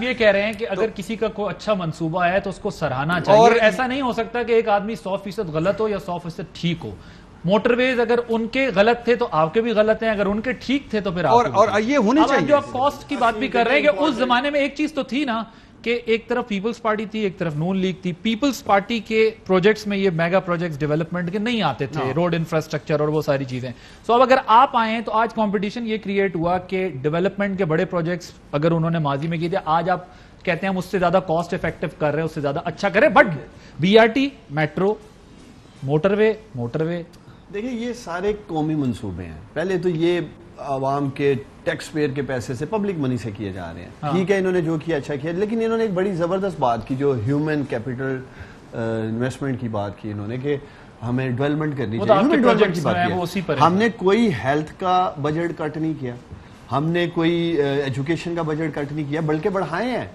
یہ کہہ رہے ہیں کہ اگر کسی کا کوئی اچھا منصوبہ ہے تو اس کو سراہنا چاہیے. ایسا نہیں ہو سکتا کہ ایک آدمی 100% غلط ہو یا 100% ٹھیک ہو. موٹر ویز اگر ان کے غلط تھے تو آپ کے بھی غلط ہیں, اگر ان کے ٹھیک تھے تو پھر آپ اور یہ ہونی چاہیے. جو آپ کاسٹ کی بات بھی کر رہے ہیں کہ اس زمانے میں ایک چیز تو تھی نا کہ ایک طرف پیپلز پارٹی تھی, ایک طرف نون لیگ تھی. پیپلز پارٹی کے پروجیکٹس میں یہ میگا پروجیکٹس ڈیولپمنٹ کے نہیں آتے تھے, روڈ انفراسٹرکچر اور وہ ساری چیزیں. سو اب اگر آپ آئیں تو آج کمپٹیشن یہ کریٹ ہوا کہ ڈیولپمنٹ کے بڑے پروجیکٹس اگر انہوں نے ماضی میں کیے تھے, آج آپ کہتے ہیں ہم اس سے زیادہ کاسٹ افیکٹو کر رہے ہیں, اس سے زیادہ اچھا کریں. But B R T, metro, motorway دیکھیں یہ سارے قومی منصوبے ہیں. پہلے تو یہ عوام کے ٹیکس پیئر کے پیسے سے, پبلک منی سے کیے جا رہے ہیں. ٹھیک ہے انہوں نے جو کیا اچھا کیا, لیکن انہوں نے ایک بڑی زبردست بات کی جو ہیومن کیپٹل انویسٹمنٹ کی بات کی انہوں نے کہ ہمیں ڈیولپمنٹ کرنی چاہیے. ہم نے کوئی ہیلتھ کا بجٹ کٹ نہیں کیا, ہم نے کوئی ایجوکیشن کا بجٹ کٹ نہیں کیا, بلکہ بڑھائے ہیں.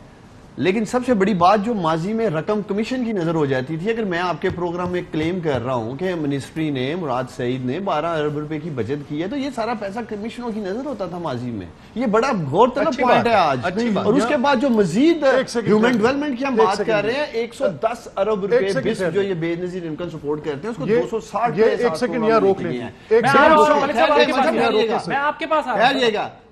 لیکن سب سے بڑی بات جو ماضی میں رقم کمیشن کی نظر ہو جاتی تھی, اگر میں آپ کے پروگرام میں کلیم کر رہا ہوں کہ منسٹری نے, مراد سعید نے 12 ارب روپے کی بجٹ کی ہے, تو یہ سارا پیسہ کمیشنوں کی نظر ہوتا تھا ماضی میں. یہ بڑا غور طلب پوائنٹ ہے آج. اور اس کے بعد جو مزید ہیومن ڈیولپمنٹ کی ہم بات کر رہے ہیں, 110 ارب روپے جو یہ بے نظیر انکم سپورٹ کرتے ہیں, اس کو 260 ایک سیکنڈ یہاں روک لیں. میں آپ کے پاس آ رہا ہوں.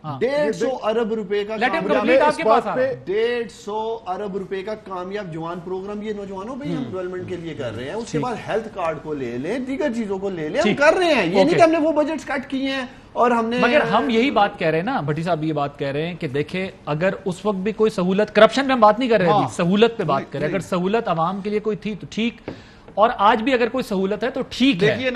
150 ارب روپے کا 150 ارب روپے کا کامیاب جوان پروگرام یہ نوجوانوں پہ ہم ڈیولپمنٹ کے لیے کر رہے ہیں. اس کے بعد ہیلتھ کارڈ کو لے لیں, دیگر چیزوں کو لے لیں, ہم کر رہے ہیں. یہ نہیں کہ ہم نے وہ بجٹس کٹ کیے ہیں اور ہم نے, مگر ہم یہی بات کہہ رہے ہیں نا بھٹی صاحب, یہ بات کہہ رہے ہیں کہ دیکھیں اگر اس وقت بھی کوئی سہولت, کرپشن پہ ہم بات نہیں کر رہے تھے, سہولت پہ بات کر رہے ہیں. اگر سہولت عوام کے لیے کوئی تھی تو ٹھیک, اور آج بھی اگر کوئی سہولت ہے تو ٹھیک ہے.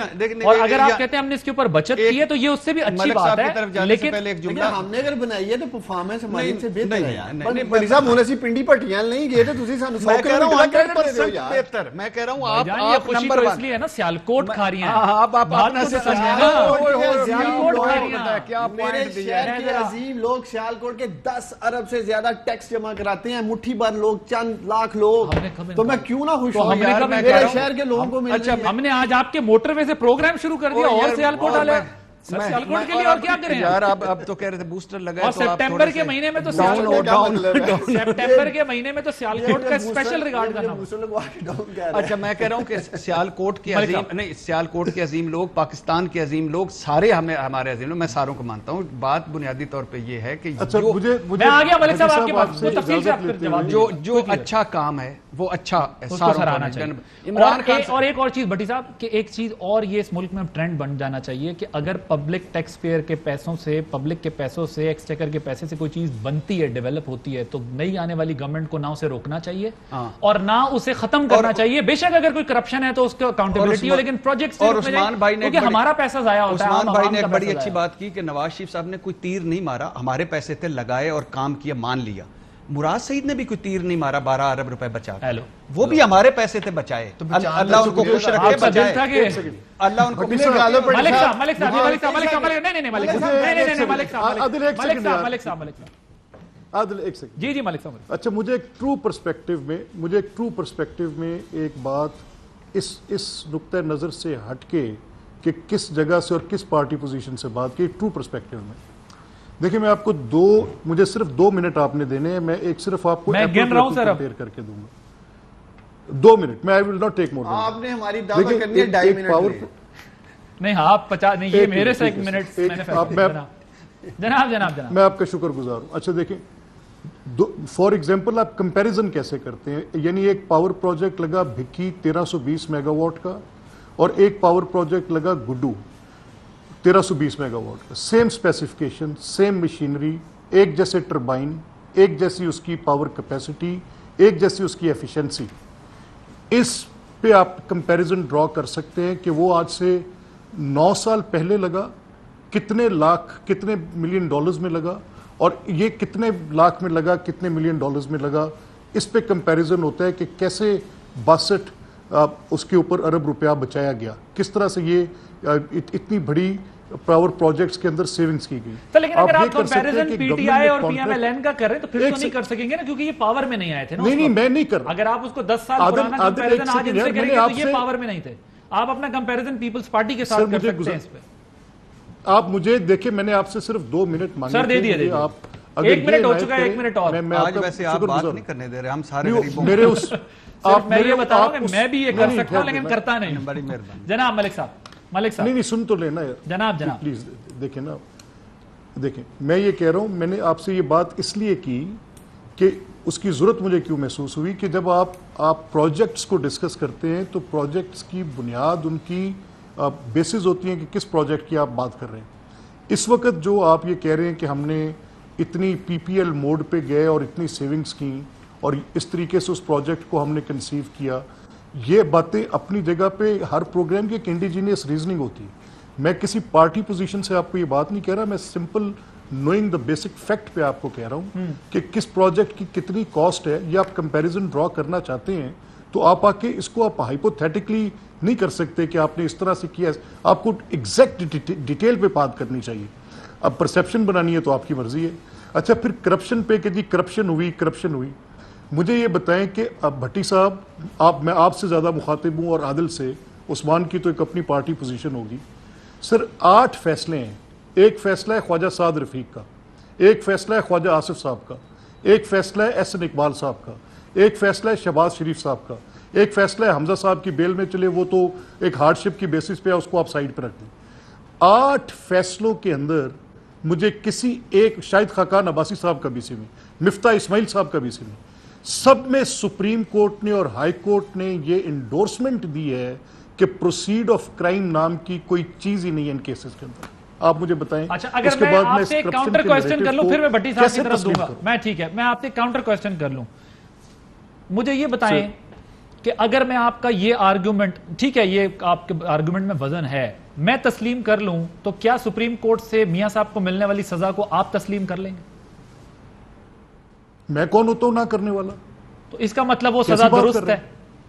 اور اگر آپ کہتے ہیں ہم نے اس کے اوپر بچت کی ہے تو یہ اس سے بھی اچھی بات ہے. لیکن ہم نے اگر بنائی ہے تو پرفارمنس ہماری سے بہتر ہے یار. بڑی صاحب مونسی پنڈی پٹیاں نہیں گئے تھے, تسی سانو 100 بہتر. میں کہہ رہا ہوں آپ خوشی تو اس لیے ہے نا سیالکوٹ کھا رہی ہیں. آپ اپنا سے میرے شہر کے عظیم لوگ سیالکوٹ کے 10 ارب سے زیادہ ٹیکس جمع کراتے ہیں, مٹھی بھر لوگ, چند لاکھ لوگ. تو میں کیوں نہ خوش ہوں یار, میرے شہر کے لوگوں کو مل رہی ہے. ہم نے آج آپ کے موٹر وے سے پروگرام شروع کر دیا اور سیالکوٹ والے سیالکوٹ کے لیے اور کیا کریں یار. اب تو کہہ رہے تھے بوسٹر لگائے, اور سپٹمبر کے مہینے میں تو سپٹمبر کے مہینے میں تو سیالکوٹ کا اسپیشل ریگارڈ کرنا. اچھا میں کہہ رہا ہوں کہ سیالکوٹ کے عظیم, نہیں سیالکوٹ کے عظیم لوگ, پاکستان کے عظیم لوگ, سارے ہمارے عظیم لوگ, میں ساروں کو مانتا ہوں. بات بنیادی طور پہ یہ ہے کہ میں آ گیا ملک صاحب آپ کے پاس, تفصیل سے آپ پھر جواب جو اچھا کام ہے وہ اچھا سراہنا چاہیے. عمران خان اور ایک اور چیز بھٹی صاحب کہ ایک چیز اور یہ اس ملک میں ٹرینڈ بن جانا چاہیے کہ اگر پبلک ٹیکس پیئر کے پیسوں سے, پبلک کے پیسوں سے, ایکسچیکر کے پیسے سے کوئی چیز بنتی ہے, ڈیولپ ہوتی ہے, تو نئی آنے والی گورنمنٹ کو نہ اسے روکنا چاہیے اور نہ اسے ختم کرنا چاہیے. بے شک اگر کوئی کرپشن ہے تو اس کو اکاؤنٹیبلٹی ہو, لیکن پروجیکٹس اور عثمان بھائی نے ہمارا پیسہ ضائع ہوتا ہے. عثمان بھائی نے ایک بڑی اچھی بات کی کہ نواز شریف صاحب نے کوئی تیر نہیں مارا, ہمارے پیسے تھے, لگائے اور کام کیا, مان لیا. مراد سعید نے بھی کوئی تیر نہیں مارا, 12 ارب روپے بچا, وہ بھی ہمارے پیسے تھے, بچائے. اللہ ان کو خوش رکھے, بچائے. اللہ ان کو ملک صاحب جی جی ملک صاحب. اچھا مجھے ایک ٹرو پرسپیکٹو میں ایک بات اس نقطہ نظر سے ہٹ کے کہ کس جگہ سے اور کس پارٹی پوزیشن سے بات کی, ٹرو پرسپیکٹو میں دیکھیں میں آپ کو مجھے صرف 2 منٹ آپ نے دینے ہیں. میں ایک صرف آپ کو کمپیئر کر کے دوں گا 2 منٹ. میں I will not take more than that. آپ نے ہماری دعویٰ کرنی ہے 2.5 منٹ نہیں, آپ 50 نہیں, یہ میرے سے 1 منٹ جناب میں آپ کا شکر گزار ہوں. اچھا دیکھیں فار ایگزامپل آپ کمپیریزن کیسے کرتے ہیں. یعنی ایک پاور پروجیکٹ لگا بھکی 1320 میگا واٹ کا, اور ایک پاور پروجیکٹ لگا گڈو 1320 میگا واٹ کا, سیم اسپیسیفکیشن, سیم مشینری, ایک جیسے ٹربائن, ایک جیسی اس کی پاور کیپیسٹی, ایک جیسی اس کی ایفیشنسی. اس پہ آپ کمپیریزن ڈرا کر سکتے ہیں کہ وہ آج سے 9 سال پہلے لگا, کتنے لاکھ کتنے ملین ڈالرز میں لگا, اور یہ کتنے لاکھ میں لگا, کتنے ملین ڈالرز میں لگا. اس پہ کمپیریزن ہوتا ہے کہ کیسے 62 اس کے اوپر ارب روپیہ بچایا گیا, کس طرح سے یہ اتنی بڑی پاور پروجیکٹس کے اندر سیونگز کی گئی. لیکن اگر آپ کمپیریزن پی ٹی آئی اور پی ایم ایل این کا کر رہے ہیں تو پھر تو نہیں کر سکیں گے نا, کیونکہ یہ پاور میں نہیں آئے تھے. نہیں میں نہیں کر رہا. اگر آپ اس کو 10 سال پرانا کمپیریزن آج ان سے کریں گے تو یہ پاور میں نہیں تھے. آپ اپنا کمپیریزن پیپلز پارٹی کے ساتھ کر سکتے ہیں. اس پہ آپ مجھے دیکھیں, میں نے آپ سے صرف 2 منٹ مانگے. سر دے دیے. 1 منٹ ہو چکا ہے, 1 منٹ اور. آج ویسے آپ بات نہیں کرنے دے رہے, ہم سارے غریبوں میرے اس آپ میں یہ بتا رہا ہوں کہ میں بھی یہ کر سکتا ہوں لیکن کرتا نہیں. بڑی مہربانی جناب ملک صاحب نہیں سن تو لینا یار جناب پلیز. دیکھیں نا, دیکھیں میں یہ کہہ رہا ہوں, میں نے آپ سے یہ بات اس لیے کی کہ اس کی ضرورت مجھے کیوں محسوس ہوئی کہ جب آپ پروجیکٹس کو ڈسکس کرتے ہیں تو پروجیکٹس کی بنیاد ان کی بیسز ہوتی ہیں کہ کس پروجیکٹ کی آپ بات کر رہے ہیں. اس وقت جو آپ یہ کہہ رہے ہیں کہ ہم نے اتنی پی پی ایل موڈ پہ گئے اور اتنی سیونگز کی اور اس طریقے سے اس پروجیکٹ کو ہم نے کنسیو کیا, یہ باتیں اپنی جگہ پہ ہر پروگرام کی ایک انڈیجینیس ریزننگ ہوتی ہے. میں کسی پارٹی پوزیشن سے آپ کو یہ بات نہیں کہہ رہا, میں simple knowing the basic fact پہ آپ کو کہہ رہا ہوں کہ کس پروجیکٹ کی کتنی کاسٹ ہے. یہ آپ کمپیریزن ڈرا کرنا چاہتے ہیں تو آپ آ کے اس کو آپ ہائپوتھیٹکلی نہیں کر سکتے کہ آپ نے اس طرح سے کیا. آپ کو ایگزیکٹ ڈیٹیل پہ بات کرنی چاہیے. اب پرسیپشن بنانی ہے تو آپ کی مرضی ہے. اچھا پھر کرپشن پہ کہ جی کرپشن ہوئی. مجھے یہ بتائیں کہ اب بھٹی صاحب, میں آپ سے زیادہ مخاطب ہوں اور عادل سے, عثمان کی تو ایک اپنی پارٹی پوزیشن ہوگی. سر 8 فیصلے ہیں. ایک فیصلہ ہے خواجہ سعد رفیق کا, ایک فیصلہ ہے خواجہ آصف صاحب کا, ایک فیصلہ ہے احسن اقبال صاحب کا, ایک فیصلہ ہے شہباز شریف صاحب کا, ایک فیصلہ ہے حمزہ صاحب کی بیل میں چلے, وہ تو ایک ہارڈ شپ کی بیسس پہ ہے, اس کو آپ سائڈ پہ رکھ دیں. 8 فیصلوں کے اندر مجھے کسی ایک, شاید خاقان عباسی صاحب کا بھی سی میں, مفتاح اسماعیل صاحب کا بھی سی میں, سب میں سپریم کورٹ نے اور ہائی کورٹ نے یہ انڈورسمنٹ دی ہے کہ پروسیڈ آف کرائم نام کی کوئی چیز ہی نہیں ہے ان کیسز کے اندر. آپ مجھے بتائیں. اچھا اگر میں آپ سے ایک کاؤنٹر کوسچن کر لوں پھر میں بھٹی صاحب کی طرف دوں گا. میں ٹھیک ہے, میں آپ سے ایک کاؤنٹر کوسچن کر لوں. مجھے یہ بتائیں کہ اگر میں آپ کا یہ آرگومنٹ, ٹھیک ہے یہ آپ کے آرگومنٹ میں وزن ہے, میں تسلیم کر لوں تو کیا سپریم کورٹ سے میاں صاحب کو ملنے والی سزا کو آپ تسلیم کر لیں گے؟ میں کون ہوتا ہوں نہ کرنے والا؟ تو اس کا مطلب وہ سزا درست ہے.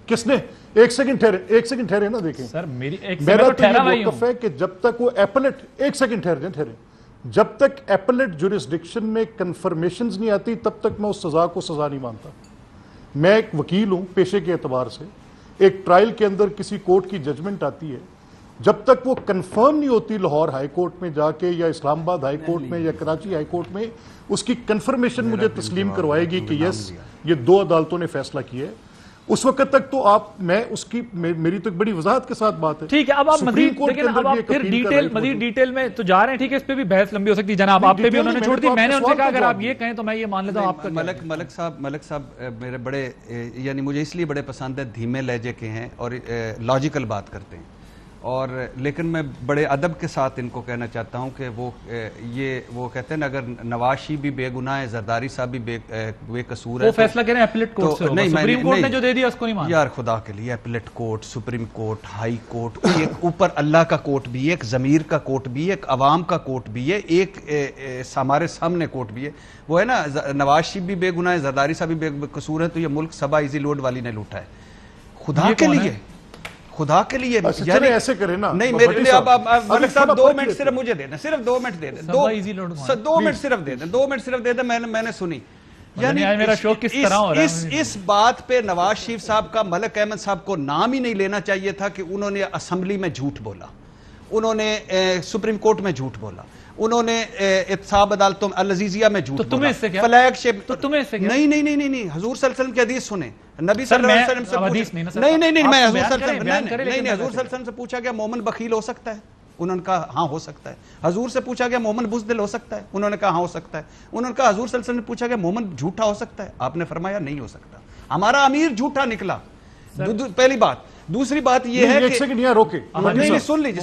کس نے؟ ایک سیکنڈ ٹھہرے نا, دیکھیں سر میری ایک میرا تو یہ موقف ہے کہ جب تک وہ ایپلیٹ, ایک سیکنڈ ٹھہرے, جب تک ایپلیٹ جوریسڈکشن میں کنفرمیشنز نہیں آتی تب تک میں اس سزا کو سزا نہیں مانتا. میں ایک وکیل ہوں پیشے کے اعتبار سے. ایک ٹرائل کے اندر کسی کورٹ کی ججمنٹ آتی ہے, جب تک وہ کنفرم نہیں ہوتی لاہور ہائی کورٹ میں جا کے یا اسلام آباد ہائی کورٹ میں یا کراچی ہائی کورٹ میں, اس کی کنفرمیشن مجھے تسلیم کروائے گی کہ یس یہ 2 عدالتوں نے فیصلہ کیا ہے, اس وقت تک تو میں اس کی, میری تو ایک بڑی وضاحت کے ساتھ بات ہے. ٹھیک ہے, اب آپ مزید ڈیٹیل میں تو جا رہے ہیں, ٹھیک ہے, اس پہ بھی بحث لمبی ہو سکتی ہے. جناب آپ پہ بھی انہوں نے چھوڑ دی, میں نے ان سے کہا اگر آپ یہ کہیں تو میں یہ مان لیتا ہوں. آپ کا ملک صاحب میرے بڑے, یعنی مجھے اس لیے بڑے پسند ہے, دھیمے لہجے کے ہیں اور لاجیکل بات کرتے ہیں, اور لیکن میں بڑے ادب کے ساتھ ان کو کہنا چاہتا ہوں کہ وہ کہتے ہیں نا, اگر نواز شریف بھی بے گناہ ہے, زرداری صاحب بھی بے قصور ہے, وہ فیصلہ کریں اپیلیٹ کورٹ سے ہوگا. سپریم کورٹ نے جو دے دیا اس کو نہیں مانا. یار خدا کے لیے, appellate court, supreme court, high court, ایک اوپر اللہ کا کورٹ بھی ہے, ایک ضمیر کا کورٹ بھی ہے, ایک عوام کا کورٹ بھی ہے, ایک ہمارے سامنے کورٹ بھی ہے. وہ ہے نا, نواز شریف بھی بے گناہ ہے, زرداری صاحب بھی بے قصور ہے, تو یہ ملک سبا ایزی لوڈ والی نے لوٹا ہے. خدا کے لیے ایسے کریں نا. نہیں میرے لیے, اب ملک صاحب 2 منٹ صرف مجھے دے دیں, صرف 2 منٹ دے دیں, 2 منٹ صرف دے دیں, 2 منٹ صرف دے دیں. میں نے سنی, یعنی میرا شوق کس طرح ہو رہا ہے. اس بات پہ نواز شریف صاحب کا, ملک احمد صاحب کو نام ہی نہیں لینا چاہیے تھا کہ انہوں نے اسمبلی میں جھوٹ بولا, انہوں نے سپریم کورٹ میں جھوٹ بولا, انہوں نے احتساب عدالتوں العزیزیہ میں جھوٹ بولا, فلیگ شپ. تو تمہیں سے کیا؟ نہیں, حضور صلی اللہ علیہ وسلم کی حدیث سنیں, نبی صلی اللہ علیہ وسلم سے نہیں, میں حضور صلی اللہ علیہ وسلم سے پوچھا گیا مومن بخیل ہو سکتا ہے, انہوں نے کہا ہاں ہو سکتا ہے. حضور سے پوچھا گیا مومن بزدل ہو سکتا ہے, انہوں نے کہا ہاں ہو سکتا ہے. انہوں نے کہا حضور صلی اللہ علیہ وسلم نے پوچھا گیا مومن جھوٹا ہو سکتا ہے, آپ نے فرمایا نہیں ہو سکتا. ہمارا امیر جھوٹا نکلا, پہلی بات. دوسری بات یہ ہے کہ نہیں سن لیجیے,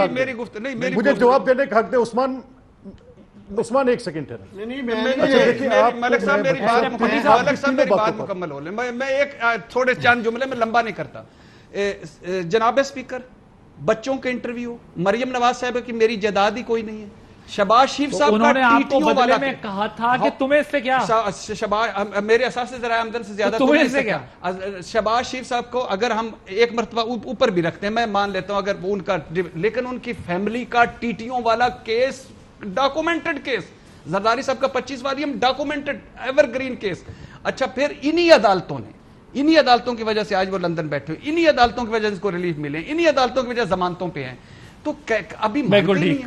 میری گفتگو, مجھے جواب دینے کا حق دے. عثمان ایک سیکنڈ ہے. ملک صاحب میری بات مکمل ہو لیں, میں ایک تھوڑے چند جملے میں لمبا نہیں کرتا. جناب اسپیکر, بچوں کے انٹرویو, مریم نواز صاحب کی میری جائیداد ہی کوئی نہیں ہے. شہباز شریف صاحب انہوں نے آپ کو بدلے میں کہا تھا کہ تمہیں اس سے کیا, میرے اساس ذرائع آمدن سے زیادہ تمہیں اس سے کیا. شہباز شریف صاحب کو اگر ہم ایک مرتبہ اوپر بھی رکھتے ہیں, میں مان لیتا ہوں اگر ان کا, لیکن ان کی فیملی کا ٹیٹیوں والا کیس ڈاکومنٹڈ کیس, زرداری صاحب کا 25 volume documented ever green case. اچھا پھر انہی عدالتوں کی وجہ سے آج وہ لندن بیٹھے ہوئے, انہی عدالتوں کی وجہ سے اس کو ریلیف ملے, انہی عدالتوں کی وجہ ضمانتوں پہ ہیں. تو ابھی مانتے نہیں ہیں.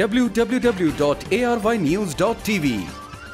www.arynews.tv।